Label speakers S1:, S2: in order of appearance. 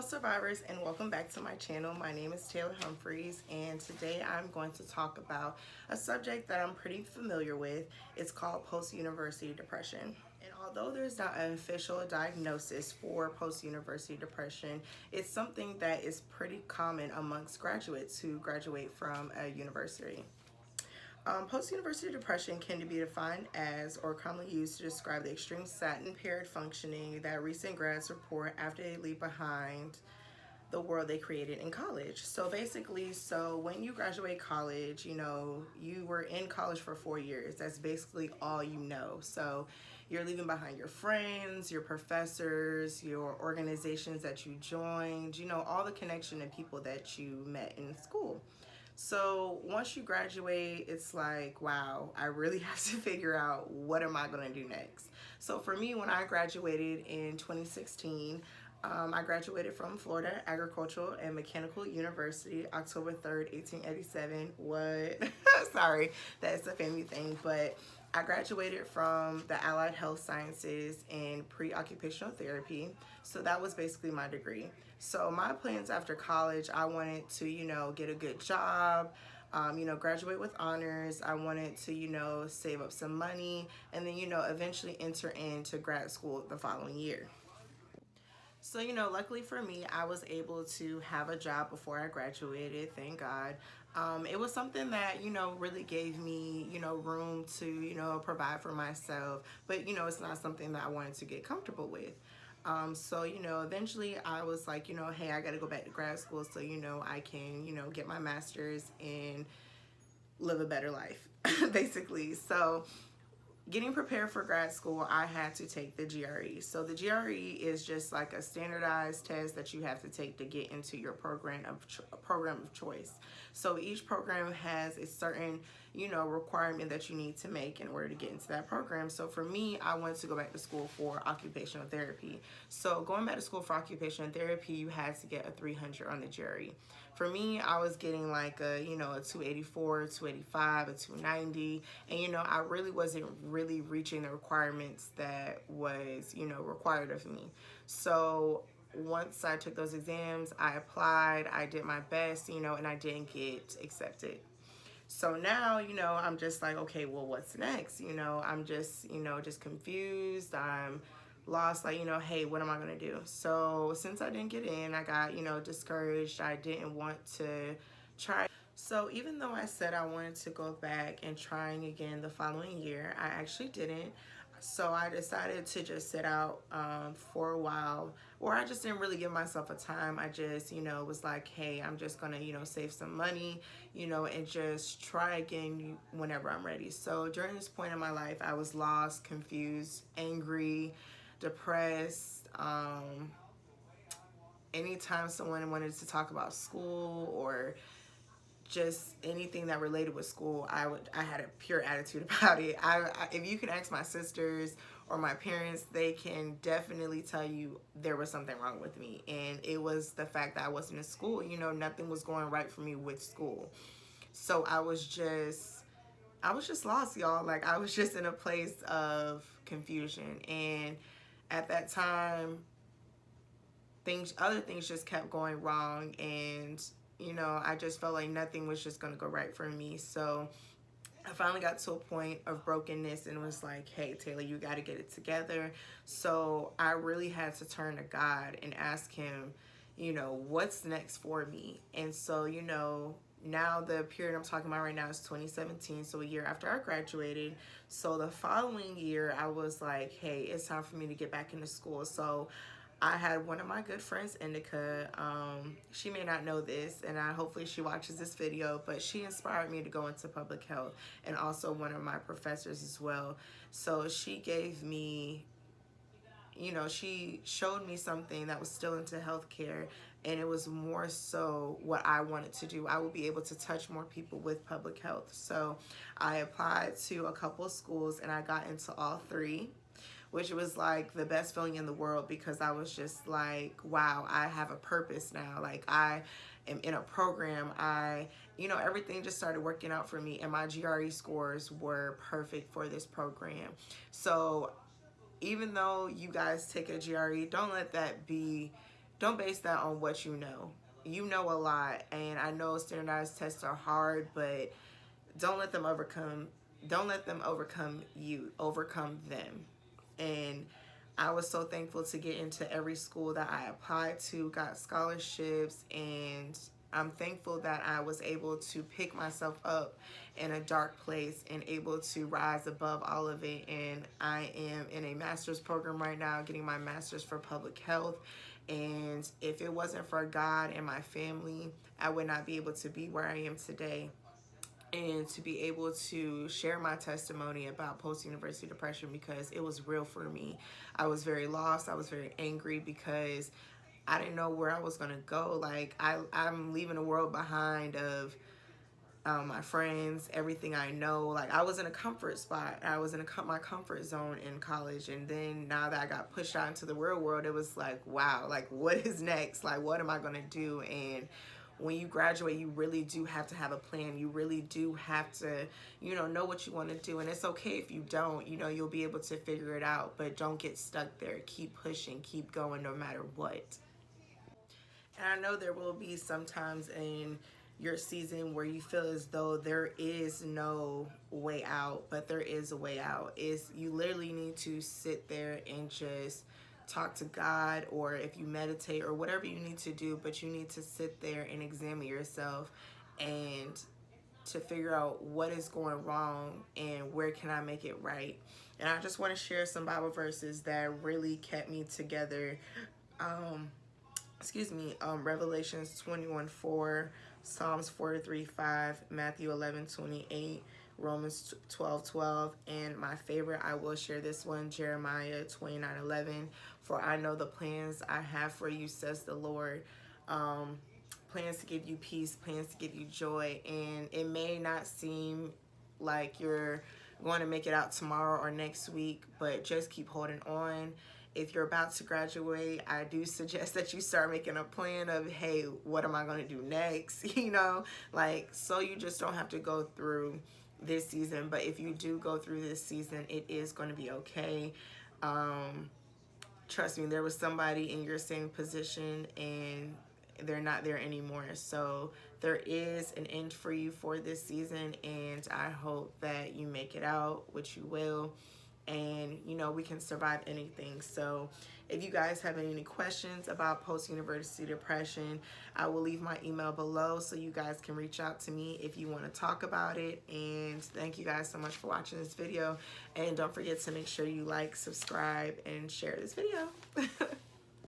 S1: survivors, and welcome back to my channel. My name is Taylor Humphreys, and today I'm going to talk about a subject that I'm pretty familiar with. It's called post-university depression. And although there's not an official diagnosis for post-university depression, it's something that is pretty common amongst graduates who graduate from a university. Post-university depression can be defined as, or commonly used to describe, the extreme sadness, impaired functioning that recent grads report after they leave behind the world they created in college. So basically, when you graduate college, you were in college for 4 years. That's basically all you know. So you're leaving behind your friends, your professors, your organizations that you joined, all the connection and people that you met in school. So once you graduate, it's like, wow, I really have to figure out what am I going to do next. So for me, when I graduated in 2016, I graduated from Florida Agricultural and Mechanical University, October 3rd, 1887. What? Sorry, that's a family thing, but I graduated from the Allied Health Sciences and Pre-Occupational Therapy. So that was basically my degree. So my plans after college, I wanted to, get a good job, graduate with honors. I wanted to, save up some money and then, eventually enter into grad school the following year. So, luckily for me, I was able to have a job before I graduated, thank God. It was something that, really gave me, room to, provide for myself. But, it's not something that I wanted to get comfortable with. Eventually I was like, hey, I got to go back to grad school so, I can, get my master's and live a better life, basically. So getting prepared for grad school, I had to take the GRE. So the GRE is just like a standardized test that you have to take to get into your program of choice. So each program has a certain, requirement that you need to make in order to get into that program. So for me, I wanted to go back to school for occupational therapy. So going back to school for occupational therapy, you had to get a 300 on the GRE. For me, I was getting like a 284, 285, a 290, and I really wasn't really reaching the requirements that was, required of me. So once I took those exams, I applied, I did my best, and I didn't get accepted. So now, I'm just like, okay, well, what's next? I'm just confused. I'm lost, like, hey, what am I going to do? So since I didn't get in, I got, discouraged. I didn't want to try. So even though I said I wanted to go back and trying again the following year, I actually didn't. So I decided to just sit out for a while, or I just didn't really give myself a time. I just, was like, hey, I'm just gonna, save some money, and just try again whenever I'm ready. So during this point in my life, I was lost, confused, angry, depressed. Anytime someone wanted to talk about school or just anything that related with school, I had a pure attitude about it. If you can ask my sisters or my parents, they can definitely tell you there was something wrong with me, and it was the fact that I wasn't in school. Nothing was going right for me with school. So I was just lost, y'all. Like, I was just in a place of confusion, and at that time, other things just kept going wrong, and I just felt like nothing was just gonna go right for me. So I finally got to a point of brokenness and was like, hey, Taylor, you got to get it together. So I really had to turn to God and ask him, what's next for me? And so, now the period I'm talking about right now is 2017, so a year after I graduated. So the following year, I was like, hey, it's time for me to get back into school. So I had one of my good friends, Indica. She may not know this, and hopefully she watches this video, but she inspired me to go into public health, and also one of my professors as well. So she gave me, she showed me something that was still into healthcare, and it was more so what I wanted to do. I would be able to touch more people with public health. So I applied to a couple of schools, and I got into all three, which was like the best feeling in the world, because I was just like, wow, I have a purpose now. Like, I am in a program. Everything just started working out for me, and my GRE scores were perfect for this program. So even though you guys take a GRE, don't let that be don't base that on what you know. You know a lot, and I know standardized tests are hard, but don't let them overcome you, overcome them. And I was so thankful to get into every school that I applied to, got scholarships, and I'm thankful that I was able to pick myself up in a dark place and able to rise above all of it. And I am in a master's program right now, getting my master's for public health. And if it wasn't for God and my family, I would not be able to be where I am today, and to be able to share my testimony about post-university depression, because it was real for me. I was very lost. I was very angry because I didn't know where I was going to go. Like, I'm leaving the world behind of my friends, everything I know. Like, I was in a comfort spot. I was in my comfort zone in college. And then now that I got pushed out into the real world, it was like, wow, like, what is next? Like, what am I going to do? And when you graduate, you really do have to have a plan. You really do have to, know what you want to do. And it's okay if you don't, you'll be able to figure it out, but don't get stuck there. Keep pushing, keep going no matter what. And I know there will be sometimes in your season where you feel as though there is no way out, but there is a way out. Is you literally need to sit there and just talk to God, or if you meditate or whatever you need to do, but you need to sit there and examine yourself and to figure out what is going wrong and where can I make it right. And I just want to share some Bible verses that really kept me together. Revelations 21:4, Psalms 43:5, Matthew 11:28, Romans 12:12, and my favorite, I will share this one, Jeremiah 29:11. For I know the plans I have for you, says the Lord. Plans to give you peace, plans to give you joy, and it may not seem like you're going to make it out tomorrow or next week, but just keep holding on. If you're about to graduate, I do suggest that you start making a plan of, hey, what am I going to do next? So you just don't have to go through this season. But if you do go through this season, it is going to be okay. Trust me, there was somebody in your same position and they're not there anymore. So there is an end for you for this season, and I hope that you make it out, which you will. And we can survive anything. So if you guys have any questions about post-university depression, I will leave my email below so you guys can reach out to me if you want to talk about it. And thank you guys so much for watching this video, and don't forget to make sure you like, subscribe, and share this video.